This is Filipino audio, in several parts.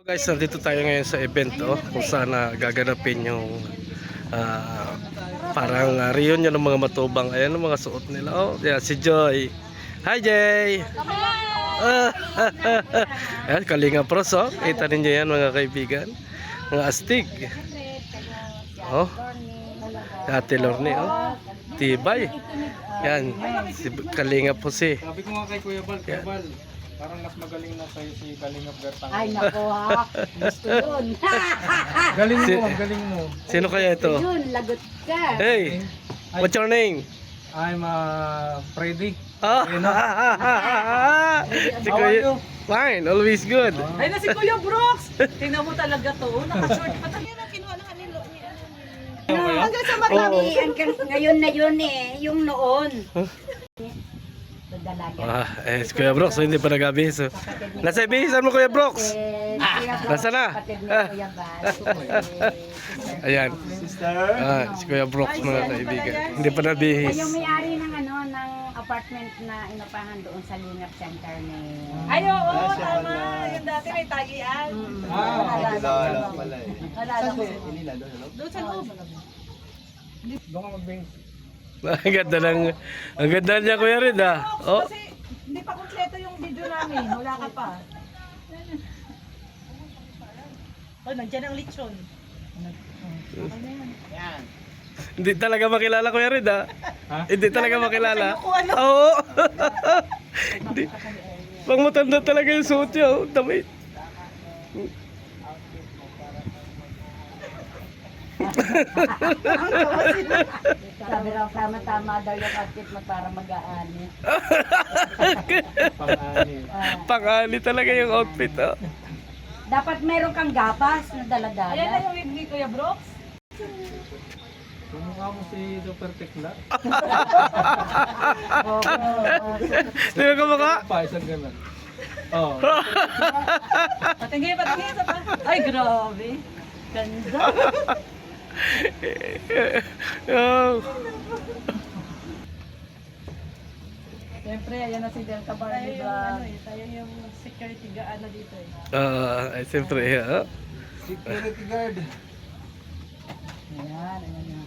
Guys, nandito tayo ngayon sa event kung saan gaganapin yung parang reunion ng mga matubang. Ayan ang mga suot nila. Oh, yeah, si Joy. Hi, Jay! Ayan, Kalinga Pros, oh. Kita ninyo yan, mga kaibigan. Mga astig. Oh, Ate Lorne, oh. Tibay. Yan, si Kalinga po si. Sabi ko nga kay Kuya Bal, Kuya Bal, parang mas magaling na sa'yo si Kalingap Gartang. Ay, nako ha. Gusto yun. Galing mo, galing mo. Sino kaya ito? Yun, lagot ka. Hey, what's your name? I'm Freddy. Ah, si How are you? Fine, always good. Ay na si Kuya Brooks! Tingnan mo talaga to. Naka-short pa talaga. Kinuha na kanilo niya. Hanggang sa Marami, ngayon na yun eh. Yung noon. Dalaga. Si Kuya Brooks, so hindi pa nag-abihis. Nasa ibihisan mo, Kuya Brooks? Nasa na? Ayan. Si Kuya Brooks, mga kaibigan. Hindi pa nabihis. Yung may-ari ng ano, ng apartment na inupahan doon sa Lingap Center ni... Ay, oo, tama. Yung dati may tagian. Kilala pala eh. Nalala ko. Doon sa loob. Doon ka mag-bing. Ang ganda niya, Kuya Red, Oh. Kasi hindi pa kompleto yung video namin. Wala ka pa. Oh, nandiyan ang lechon. Hindi talaga makilala, Kuya Red, Hindi talaga makilala. Kung ano. Oo. Hindi. Pang matanda talaga yung suot niya, oh. Damit. Sabi raw, tama-tama daw yung outfit mo para mag-aani. Pang-ani. Pang-ani talaga yung outfit, Dapat meron kang gapas na Ayan na dala-dala. yung wig ni Kuya Brooks. Kumukha mo si Super Tekla. Di ba kumaka? Pa, isang ganun. Oh. Patingin sa pa. Ay, grabe. Ganda. Oh. Siyempre, ayan na si Del Cabar. Tayo yung security guard na dito eh. Ay, siyempre, Security guard. Ayan, ayan na.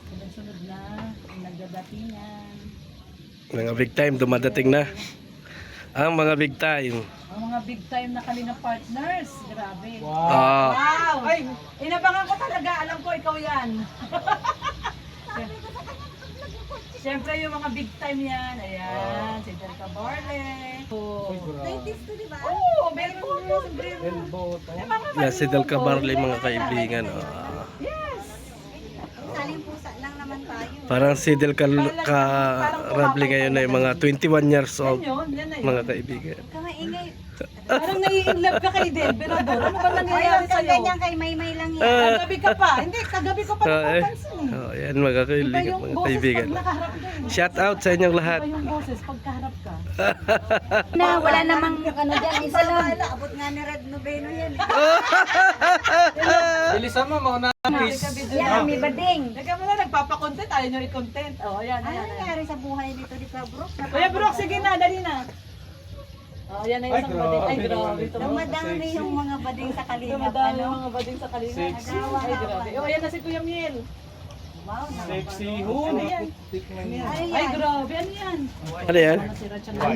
Sunod-sunod na. Ang nagdadatingan. Mga big time, dumadating na. Ang mga big time. Ang mga big time na Kalinga partners. Grabe. Wow. Wow! Ay, inabangan ko talaga. Alam ko, ikaw yan. Siyempre, yung mga big time yan. Ayan, si Del Cabarle. Oh. Oo, meron po. Elbow. Yan si Del Cabarle, mga kaibigan. Yes! Saling pusa lang naman tayo. Parang si Del Cabarle ngayon ay mga 21 years old. Yan na yun. Mga kaibigan. Kamaingay. Parang nai-inlove ka kay Del Berador. Ano ba nangyayari sa'yo? Ganyan kay Maymay lang yan. Kagabi ka pa. Hindi, kagabi ko pa napapansin eh. Yan mga Iba kaibigan, yung mga boses kaibigan. pag nakaharap ka eh. Shout out sa inyong lahat. Iba yung boses pag kaharap ka. Na, wala namang ano dyan. Isa lang. Abot nga ni Red Noveno yan. Bilisan mo, mauna. Please. Yan, may bading. Teka mo na, nagpapakontent. Ayaw nyo i-content. O, ayan, Ano ayan. nangyari sa buhay nito ni Brooks? Kuya Brooke, sige na, dali na. O, ayan na Ay, isang bading. Ay, grabe. grabe. Dumadami yung mga bading sa kalingap. Dumadami Ano? yung mga bading sa kalinga. Sexy. Ay, grabe. O, ayan na si Kuya Miel. Wow, Sexy. Ano yan? Tikman niya. Ay, grabe. Ano yan? Ano yan? Nasira siya na.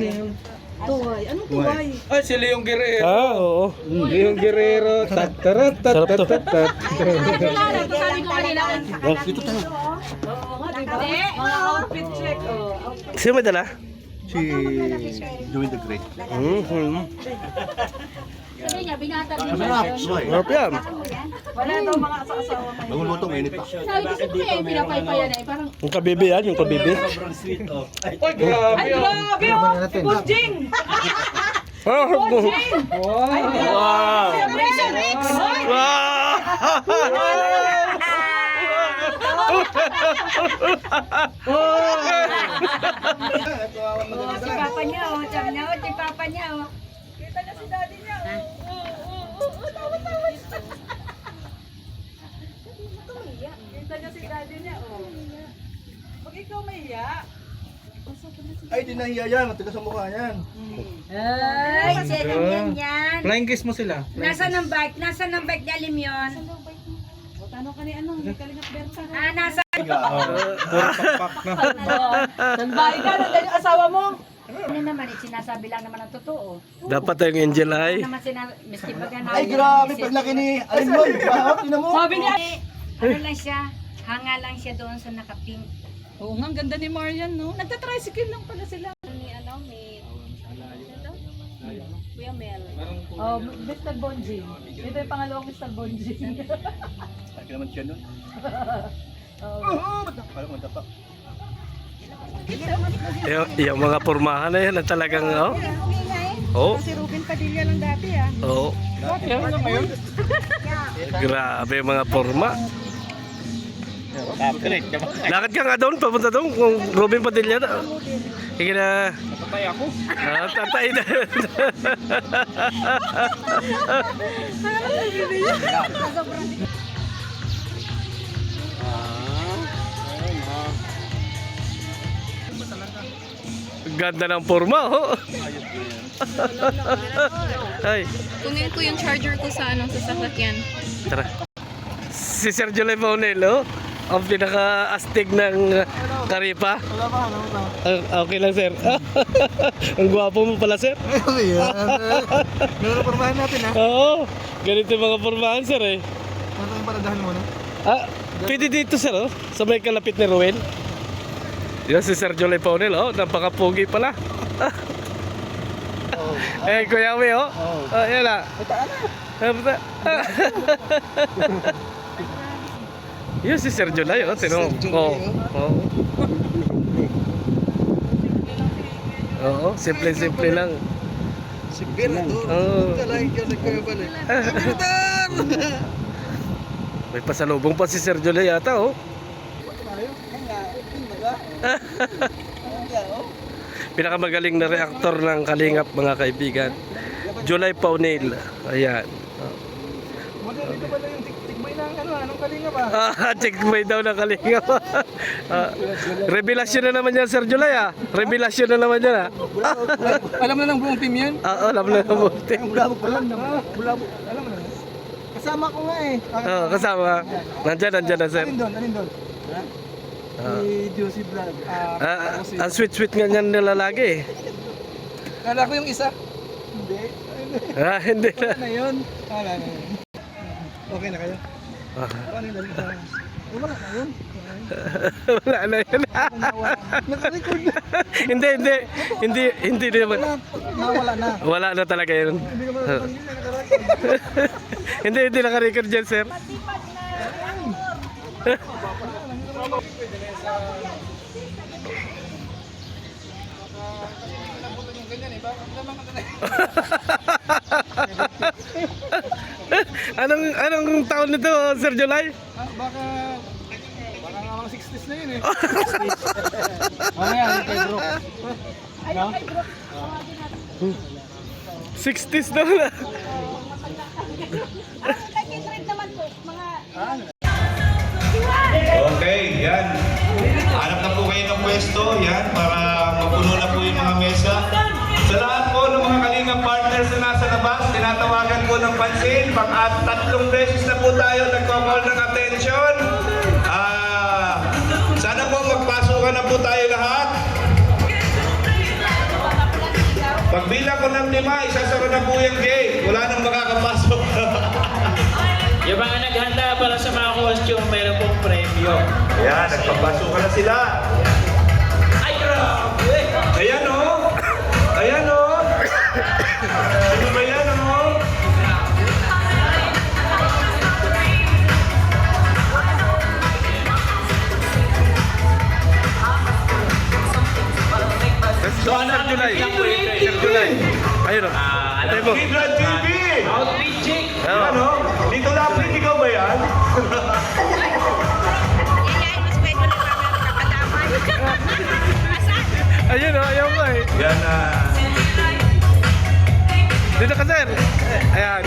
Tuway. Anong tuway? Ay, si Leong Guerrero. Oo. Leong Guerrero. Tatarat, tatatat. Dito tayo. Oo nga, diba? Mga outfit check. O, outfit. Sino may dala? Si Joey the Great. Sabi niya, binata din Harap yan. Wala daw mga asawa ngayon. Nanguluto mainit pa. Sabi ko siya, pinapaypayan eh. Parang Yung kabibi yan, yung kabibi. Ay, grabe. Ay, grabe oh! Bujing! Harap mo. Bujing! Wow. Celebration! Wow. si Papa niya, oh. Sabi niya, oh, si Papa niya, oh. Kita na si daddy niya. Tawa-tawa siya. Kita niya si daddy niya. Pag ikaw may iya, Ay, di nahiya yan. Matigas ang mukha yan. Ay, second yan. Flying kiss mo sila. Nasaan ang bike? Nasaan ang bike ni Alim yun? Tanong ka ni ano, hindi Kalingap Berta. Nasa... Puro pakpak na. Salbahe ka, nandiyan yung asawa mo. Ano naman, sinasabi lang naman ang totoo. Dapat yung angel ay. Ano naman miski pag ano. Ay, grabe, paglaki ni Alimon. Tingnan mo. Sabi niya. Ano lang siya, hanga lang siya doon sa nakapink. Oo nga, ang ganda ni Marian, no? Nagtatricycle lang pala sila. Ni Kuya Mel. Oh, Mr. Bonji. Ito yung pangalawang Mr. Bonji. Ay, naman siya nun. Parang madapak. Yung mga pormahan na yan na talagang, oh. Oh. Si Ruben Padilla lang dati Oh. Grabe yung mga porma. Lakad ka nga doon, papunta doon, kung Robin Padilla na. Sige na. Tatay ako. Tatay na. Ganda ng porma, oh. Ay, Kunin ko yung charger ko sa sa sasakyan. tara. Si Sergio Lemonel, oh. Ang pinaka-astig ng Karipa. Okay lang, sir. Ang gwapo mo pala, sir. Meron pormahan natin, ha? Oo. Ganito yung mga pormahan, sir, eh. Ano yung paradahan mo, no? Pwede dito, sir, oh. Sa may kalapit ni Ruel. Yan si Sergio Lemonel, oh. Napaka-pogi pala. Eh, Kuya Wi, oh. Oh, yan na. Yun si Sergio Lai, oh. Tinong. Oh. Oh. Oo, simple-simple lang. Si Berador. Oo. Talagang ka nagkabalik. May pasalubong pa si Sergio Lai yata, oh. Pinakamagaling na reaktor ng Kalingap, mga kaibigan. July Paunil. Ayan. Dito pala yung tikmay ng anong kalinga ba? Check may daw ng Kalingap. Revelasyon na naman yan, Sir July, ah. Revelasyon na naman yan, ah. Alam na ng buong team yun? Alam na ng buti. Bulabog pa lang. Bulabog. Alam mo na. Kasama ko nga eh. Kasama. Nandyan na, Sir. Alin doon? Si Josie Vlog. Ang sweet-sweet nga niyan nila lagi, eh. Kala ko yung isa. Hindi. Hindi na. Wala na yun. Wala na yun. Okay na kayo? Ano yung dali sa... Wala na yun. Wala na yun. Naka-record na. Hindi naman. Nawala na. Wala na talaga yun. Hindi ka matatangin na naka-record. Hindi naka-record dyan, sir. Anong taon nito, Sir July? Baka nga mga 60s na yun eh. Mamaya, kay bro. No? 60s na wala. Okay, yan. Hanap na po kayo ng pwesto, yan, para mapuno na po yung mga mesa. Sa lahat po ng mga Kalingap partners na nasa labas, tinatawagan po ng pansin. Tatlong beses na po tayo nagko-call ng attention. Sana po magpasukan na po tayo lahat. Pagbilang ko ng 5, isasara na po yung gate. Wala nang makakapasok. Yung mga naghanda para sa mga costume, mayroon pong premyo. Ayan, nagpapasukan na sila. Ay, grabe! Ayan o. Ayan o. Ano ba yan o? So, Sir July. Sir July. Ayun, oh. Ito mo. Kidlat TV! Outfit check! Ayan o. Dito lang, ikaw ba yan? Ayun, oh. Ayaw mo, eh. Yan na. Dito ka, sir. Ayan.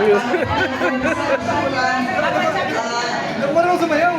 Ano marunong sumayaw?